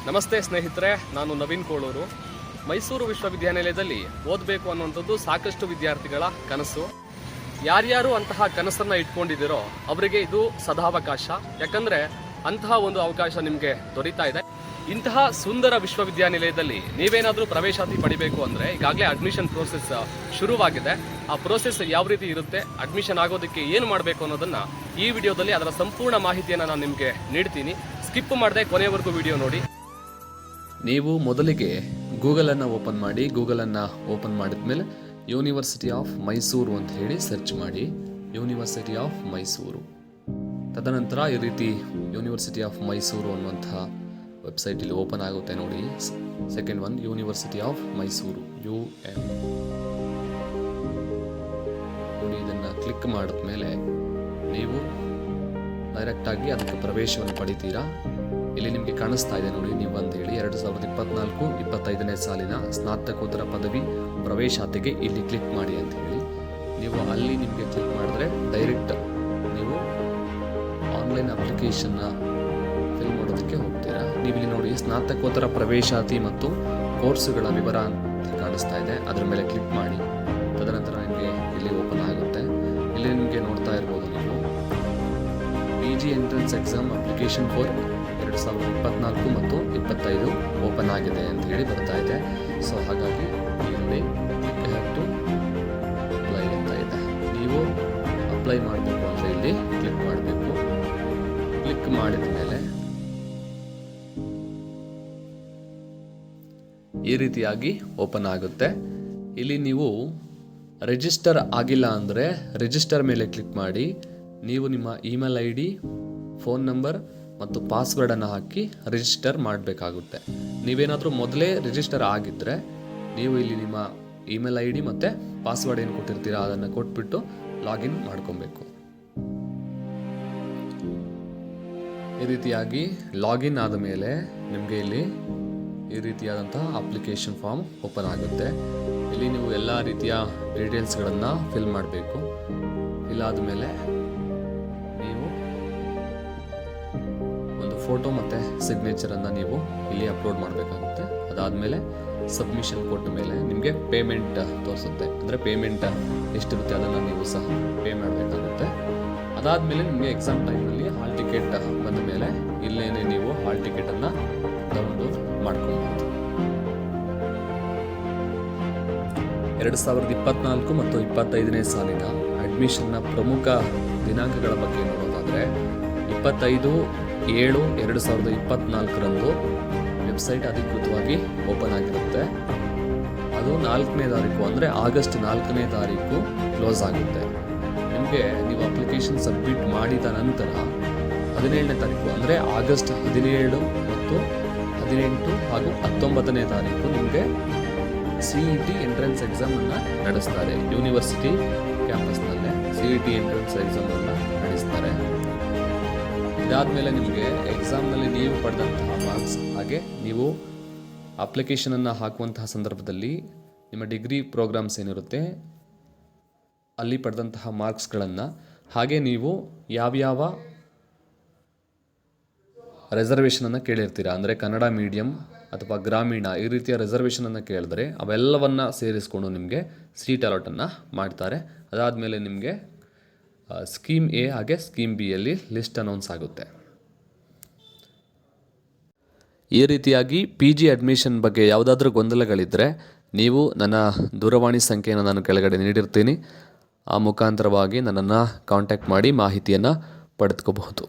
ನಮಸ್ತೆ ಸ್ನೇಹಿತರೆ, ನಾನು ನವೀನ್ ಕೋಳೂರು. ಮೈಸೂರು ವಿಶ್ವವಿದ್ಯಾನಿಲಯದಲ್ಲಿ ಓದಬೇಕು ಅನ್ನುವಂಥದ್ದು ಸಾಕಷ್ಟು ವಿದ್ಯಾರ್ಥಿಗಳ ಕನಸು. ಯಾರ್ಯಾರು ಅಂತಹ ಕನಸನ್ನು ಇಟ್ಕೊಂಡಿದ್ದೀರೋ ಅವರಿಗೆ ಇದು ಸದಾವಕಾಶ. ಯಾಕಂದರೆ ಅಂತಹ ಒಂದು ಅವಕಾಶ ನಿಮಗೆ ದೊರೀತಾ ಇದೆ. ಇಂತಹ ಸುಂದರ ವಿಶ್ವವಿದ್ಯಾನಿಲಯದಲ್ಲಿ ನೀವೇನಾದರೂ ಪ್ರವೇಶಾತಿ ಪಡಿಬೇಕು ಅಂದರೆ ಈಗಾಗಲೇ ಅಡ್ಮಿಷನ್ ಪ್ರೋಸೆಸ್ ಶುರುವಾಗಿದೆ. ಆ ಪ್ರೋಸೆಸ್ ಯಾವ ರೀತಿ ಇರುತ್ತೆ, ಅಡ್ಮಿಷನ್ ಆಗೋದಕ್ಕೆ ಏನು ಮಾಡಬೇಕು ಅನ್ನೋದನ್ನು ಈ ವಿಡಿಯೋದಲ್ಲಿ ಅದರ ಸಂಪೂರ್ಣ ಮಾಹಿತಿಯನ್ನು ನಾನು ನಿಮಗೆ ನೀಡ್ತೀನಿ. ಸ್ಕಿಪ್ ಮಾಡದೆ ಕೊನೆಯವರೆಗೂ ವಿಡಿಯೋ ನೋಡಿ. ನೀವು ಮೊದಲಿಗೆ ಗೂಗಲನ್ನು ಓಪನ್ ಮಾಡಿ. ಗೂಗಲನ್ನು ಓಪನ್ ಮಾಡಿದ ಮೇಲೆ ಯೂನಿವರ್ಸಿಟಿ ಆಫ್ ಮೈಸೂರು ಅಂತ ಹೇಳಿ ಸರ್ಚ್ ಮಾಡಿ. University of Mysuru. ತದನಂತರ ಈ ರೀತಿ ಯೂನಿವರ್ಸಿಟಿ ಆಫ್ ಮೈಸೂರು ಅನ್ನುವಂತಹ ವೆಬ್ಸೈಟ್ ಇಲ್ಲಿ ಓಪನ್ ಆಗುತ್ತೆ ನೋಡಿ. Second one university of Mysuru UM ನೋಡಿ. ಇದನ್ನು ಕ್ಲಿಕ್ ಮಾಡಿದ್ಮೇಲೆ ನೀವು ಡೈರೆಕ್ಟಾಗಿ ಅದಕ್ಕೆ ಪ್ರವೇಶವನ್ನು ಪಡಿತೀರಾ. ಇಲ್ಲಿ ನಿಮಗೆ ಕಾಣಿಸ್ತಾ ಇದೆ ನೋಡಿ, ನೀವು ಅಂತ ಹೇಳಿ 2024-25ನೇ ಸಾಲಿನ ಸ್ನಾತಕೋತ್ತರ ಪದವಿ ಪ್ರವೇಶಾತಿಗೆ ಇಲ್ಲಿ ಕ್ಲಿಕ್ ಮಾಡಿ ಅಂತ ಹೇಳಿ. ನೀವು ಅಲ್ಲಿ ನಿಮಗೆ ಕ್ಲಿಕ್ ಮಾಡಿದ್ರೆ ಡೈರೆಕ್ಟ್ ನೀವು ಆನ್ಲೈನ್ ಅಪ್ಲಿಕೇಶನ್ನ ಫಿಲ್ ಮಾಡೋದಕ್ಕೆ ಹೋಗ್ತೀರಾ. ನೀವು ಇಲ್ಲಿ ನೋಡಿ ಸ್ನಾತಕೋತ್ತರ ಪ್ರವೇಶಾತಿ ಮತ್ತು ಕೋರ್ಸುಗಳ ವಿವರ ಅಂತ ಕಾಣಿಸ್ತಾ ಇದೆ, ಅದರ ಮೇಲೆ ಕ್ಲಿಕ್ ಮಾಡಿ. ತದನಂತರ ನಿಮಗೆ ಇಲ್ಲಿ ಓಪನ್ ಆಗುತ್ತೆ. ಇಲ್ಲಿ ನಿಮಗೆ ನೋಡ್ತಾ ಇರ್ಬೋದು ನೀವು PG entrance exam application for 2024 ಮತ್ತು 25 ಓಪನ್ ಆಗಿದೆ ಅಂತ ಹೇಳಿ ಬರ್ತಾ ಇದೆ. ಸೊ ಹಾಗಾಗಿ ಇಲ್ಲಿ ಕ್ಲಿಕ್ ಟು ಅಪ್ಲೈ ಅಂತ ಇದೆ. ನೀವು ಅಪ್ಲೈ ಮಾಡಬೇಕು ಅಂದರೆ ಇಲ್ಲಿ ಕ್ಲಿಕ್ ಮಾಡಬೇಕು. ಕ್ಲಿಕ್ ಮಾಡಿದ ಮೇಲೆ ಈ ರೀತಿಯಾಗಿ ಓಪನ್ ಆಗುತ್ತೆ. ಇಲ್ಲಿ ನೀವು ರಿಜಿಸ್ಟರ್ ಆಗಿಲ್ಲ ಅಂದರೆ ರಿಜಿಸ್ಟರ್ ಮೇಲೆ ಕ್ಲಿಕ್ ಮಾಡಿ. ನೀವು ನಿಮ್ಮ ಇಮೇಲ್ ID, ಫೋನ್ ನಂಬರ್ ಮತ್ತು ಪಾಸ್ವರ್ಡನ್ನು ಹಾಕಿ ರಿಜಿಸ್ಟರ್ ಮಾಡಬೇಕಾಗುತ್ತೆ. ನೀವೇನಾದರೂ ಮೊದಲೇ ರಿಜಿಸ್ಟರ್ ಆಗಿದ್ದರೆ ನೀವು ಇಲ್ಲಿ ನಿಮ್ಮ ಇಮೇಲ್ ID ಮತ್ತು ಪಾಸ್ವರ್ಡ್ ಏನು ಕೊಟ್ಟಿರ್ತೀರಾ ಅದನ್ನು ಕೊಟ್ಬಿಟ್ಟು ಲಾಗಿನ್ ಮಾಡ್ಕೊಬೇಕು. ಈ ರೀತಿಯಾಗಿ ಲಾಗಿನ್ ಆದ ಮೇಲೆ ನಿಮಗೆ ಇಲ್ಲಿ ಈ ರೀತಿಯಾದಂತಹ ಅಪ್ಲಿಕೇಶನ್ ಫಾರ್ಮ್ ಓಪನ್ ಆಗುತ್ತೆ. ಇಲ್ಲಿ ನೀವು ಎಲ್ಲ ರೀತಿಯ ಡೀಟೇಲ್ಸ್ಗಳನ್ನು ಫಿಲ್ ಮಾಡಬೇಕು. ಫಿಲ್ ಆದಮೇಲೆ ನೀವು ಒಂದು ಫೋಟೋ ಮತ್ತು ಸಿಗ್ನೇಚರನ್ನು ನೀವು ಇಲ್ಲಿ ಅಪ್ಲೋಡ್ ಮಾಡಬೇಕಾಗುತ್ತೆ. ಅದಾದಮೇಲೆ ಸಬ್ಮಿಷನ್ ಕೊಟ್ಟ ಮೇಲೆ ನಿಮಗೆ ಪೇಮೆಂಟ್ ತೋರಿಸುತ್ತೆ. ಅಂದರೆ ಪೇಮೆಂಟ್ ಎಷ್ಟಿರುತ್ತೆ ಅದನ್ನು ನೀವು ಸಹ ಪೇ ಮಾಡಬೇಕಾಗುತ್ತೆ. ಅದಾದಮೇಲೆ ನಿಮಗೆ ಎಕ್ಸಾಮ್ ಟೈಮಲ್ಲಿ ಹಾಲ್ ಟಿಕೆಟ್ ಬಂದ ಮೇಲೆ ಇಲ್ಲೇನೆ ನೀವು ಹಾಲ್ ಟಿಕೆಟನ್ನು ಡೌನ್ಲೋಡ್ ಮಾಡ್ಕೊಳ್ಬೋದು. 2024 ಮತ್ತು 25ನೇ ಸಾಲಿನ ಅಡ್ಮಿಷನ್ನ ಪ್ರಮುಖ ದಿನಾಂಕಗಳ ಬಗ್ಗೆ ನೋಡೋದಾದರೆ 25/7/2024 ವೆಬ್ಸೈಟ್ ಅಧಿಕೃತವಾಗಿ ಓಪನ್ ಆಗಿರುತ್ತೆ. ಅದು 4ನೇ ತಾರೀಕು ಅಂದರೆ ಆಗಸ್ಟ್ 4ನೇ ತಾರೀಕು ಕ್ಲೋಸ್ ಆಗುತ್ತೆ. ನಿಮಗೆ ನೀವು ಅಪ್ಲಿಕೇಶನ್ ಸಬ್ಮಿಟ್ ಮಾಡಿದ ನಂತರ 17ನೇ ತಾರೀಕು ಅಂದರೆ ಆಗಸ್ಟ್ 17 ಮತ್ತು 18 ಹಾಗೂ 19ನೇ ತಾರೀಕು ನಿಮಗೆ CET ಎಂಟ್ರೆನ್ಸ್ ಎಕ್ಸಾಮನ್ನು ನಡೆಸ್ತಾರೆ. ಯೂನಿವರ್ಸಿಟಿ ಕ್ಯಾಂಪಸ್ನಲ್ಲೇ CET ಎಂಟ್ರೆನ್ಸ್ ಎಕ್ಸಾಮನ್ನು ನಡೆಸ್ತಾರೆ. ಇದಾದಮೇಲೆ ನಿಮಗೆ ಎಕ್ಸಾಮ್ನಲ್ಲಿ ನೀವು ಪಡೆದಂತಹ ಮಾರ್ಕ್ಸ್ ಹಾಗೆ ನೀವು ಅಪ್ಲಿಕೇಶನನ್ನು ಹಾಕುವಂತಹ ಸಂದರ್ಭದಲ್ಲಿ ನಿಮ್ಮ ಡಿಗ್ರಿ ಪ್ರೋಗ್ರಾಮ್ಸ್ ಏನಿರುತ್ತೆ ಅಲ್ಲಿ ಪಡೆದಂತಹ ಮಾರ್ಕ್ಸ್ಗಳನ್ನು ಹಾಗೆ ನೀವು ಯಾವ್ಯಾವ ರಿಸರ್ವೇಷನನ್ನು ಕೇಳಿರ್ತೀರ, ಅಂದರೆ ಕನ್ನಡ ಮೀಡಿಯಂ ಅಥವಾ ಗ್ರಾಮೀಣ ಈ ರೀತಿಯ ರಿಸರ್ವೇಷನನ್ನು ಕೇಳಿದ್ರೆ ಅವೆಲ್ಲವನ್ನು ಸೇರಿಸ್ಕೊಂಡು ನಿಮಗೆ ಸೀಟ್ ಅಲಾಟನ್ನು ಮಾಡ್ತಾರೆ. ಅದಾದಮೇಲೆ ನಿಮಗೆ ಸ್ಕೀಮ್ A ಹಾಗೆ ಸ್ಕೀಮ್ B ಯಲ್ಲಿ ಲಿಸ್ಟ್ ಅನೌನ್ಸ್ ಆಗುತ್ತೆ. ಈ ರೀತಿಯಾಗಿ PG ಅಡ್ಮಿಷನ್ ಬಗ್ಗೆ ಯಾವುದಾದ್ರೂ ಗೊಂದಲಗಳಿದ್ದರೆ ನೀವು ನನ್ನ ದೂರವಾಣಿ ಸಂಖ್ಯೆಯನ್ನು ನಾನು ಕೆಳಗಡೆ ನೀಡಿರ್ತೀನಿ. ಆ ಮುಖಾಂತರವಾಗಿ ನನ್ನನ್ನು ಕಾಂಟ್ಯಾಕ್ಟ್ ಮಾಡಿ ಮಾಹಿತಿಯನ್ನು ಪಡೆದುಕೋಬಹುದು.